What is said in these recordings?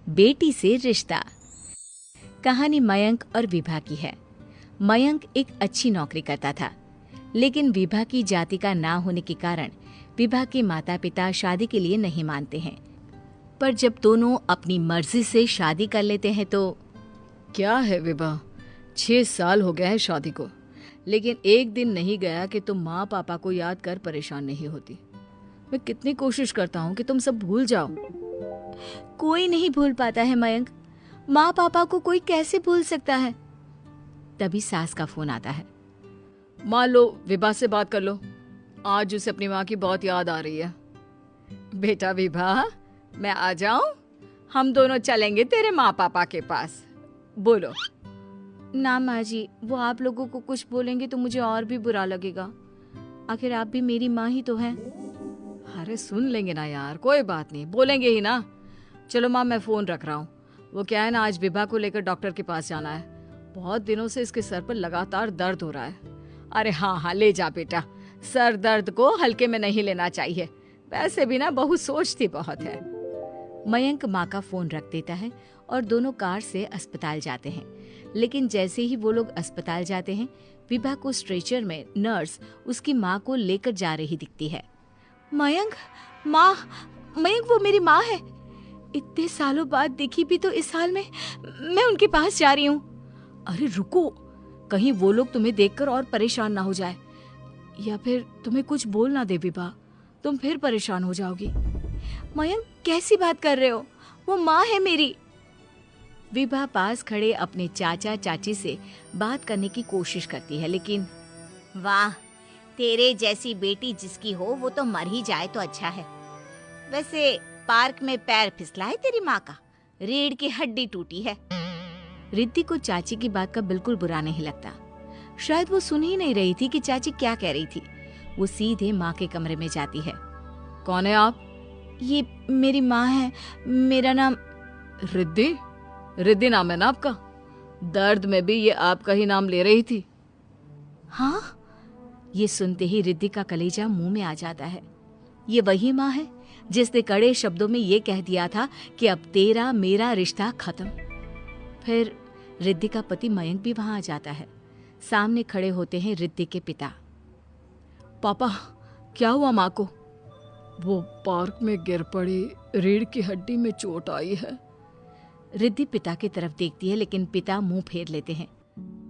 बेटी से रिश्ता। कहानी मयंक और विभा की है। मयंक एक अच्छी नौकरी करता था, लेकिन विभा की जाति का ना होने के कारण विभा के माता पिता शादी के लिए नहीं मानते हैं। पर जब दोनों अपनी मर्जी से शादी कर लेते हैं तो क्या है विभा, 6 साल हो गया है शादी को, लेकिन एक दिन नहीं गया कि तुम माँ पापा को याद कर परेशान नहीं होती। मैं कितनी कोशिश करता हूँ कि तुम सब भूल जाओ। कोई नहीं भूल पाता है मयंक। माँ पापा को कोई कैसे भूल सकता है। तभी सास का फोन आता है। मान लो विभा से बात कर लो, आज उसे अपनी माँ की बहुत याद आ रही है। बेटा विभा, मैं आ जाऊं? हम दोनों चलेंगे तेरे माँ पापा के पास। बोलो। ना माँ जी, वो आप लोगों को कुछ बोलेंगे तो मुझे और भी बुरा लगेगा। आखिर आप भी मेरी माँ ही तो हैं। अरे सुन लेंगे ना यार, कोई बात नहीं, बोलेंगे ही ना। चलो माँ, मैं फोन रख रहा हूँ। वो क्या है ना, आज विभा को लेकर डॉक्टर के पास जाना है। बहुत दिनों से इसके सर पर लगातार दर्द हो रहा है। अरे हाँ हाँ, ले जा बेटा, सर दर्द को हल्के में नहीं लेना चाहिए। वैसे भी ना बहू सोचती बहुत है। मयंक माँ का फोन रख देता है और दोनों कार से अस्पताल जाते हैं। लेकिन जैसे ही वो लोग अस्पताल जाते हैं, विभा को स्ट्रेचर में नर्स उसकी माँ को लेकर जा रही दिखती है। मयंक, माँ, मयंक वो मेरी माँ है। इतने सालों बाद देखी भी तो इस हाल में मैं उनके पास जा रही हूँ। अरे रुको, कहीं वो लोग तुम्हें देखकर और परेशान ना हो जाए, या फिर तुम्हें कुछ बोल ना दे विभा, तुम फिर परेशान हो जाओगी। मयंक, कैसी बात कर रहे हो? वो माँ है मेरी। विभा पास खड़े अपने चाचा चाची से बात करने की कोशिश करती है, लेकिन वाह, तेरे जैसी बेटी जिसकी हो वो तो मर ही जाए तो अच्छा है। वैसे पार्क में पैर फिसला है तेरी माँ का, रीढ़ की हड्डी टूटी है। रिद्धि को चाची की बात का बिल्कुल बुरा नहीं लगता। शायद वो सुन ही नहीं रही थी कि चाची क्या कह रही थी। वो सीधे माँ के कमरे में जाती है। कौन है आप? ये मेरी माँ है, मेरा नाम रिद्धि। रिद्धि नाम है ना आपका? दर्द में भी ये आपका ही नाम ले रही थी। हाँ, ये सुनते ही रिद्धि का कलेजा मुंह में आ जाता है। ये वही माँ है जिसने कड़े शब्दों में ये कह दिया था कि अब तेरा मेरा रिश्ता खत्म। फिर रिद्धि का पति मयंक भी वहां आ जाता है। सामने खड़े होते हैं रिद्धि के पिता। पापा, क्या हुआ माँ को? वो पार्क में गिर पड़ी, रीढ़ की हड्डी में चोट आई है। रिद्धि पिता की तरफ देखती है, लेकिन पिता मुंह फेर लेते हैं।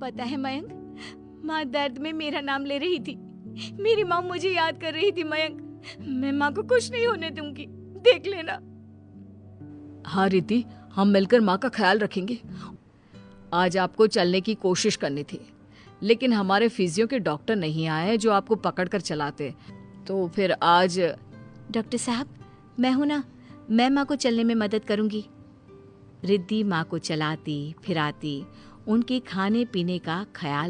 पता है मयंक, माँ दर्द में मेरा नाम ले रही थी। मेरी माँ मुझे याद कर रही थी मयंक। मैं माँ को कुछ नहीं होने दूंगी, देख लेना। हाँ रिद्धि, हम मिलकर माँ का ख्याल रखेंगे। आज आपको चलने की कोशिश करनी थी, लेकिन हमारे फिजियो के डॉक्टर नहीं आए जो आपको पकड़ कर चलाते, तो फिर आज। डॉक्टर साहब, मैं हूं ना, मैं माँ को चलने में मदद करूंगी। रिद्धि माँ को चलाती फिराती उनके खाने पीने का ख्याल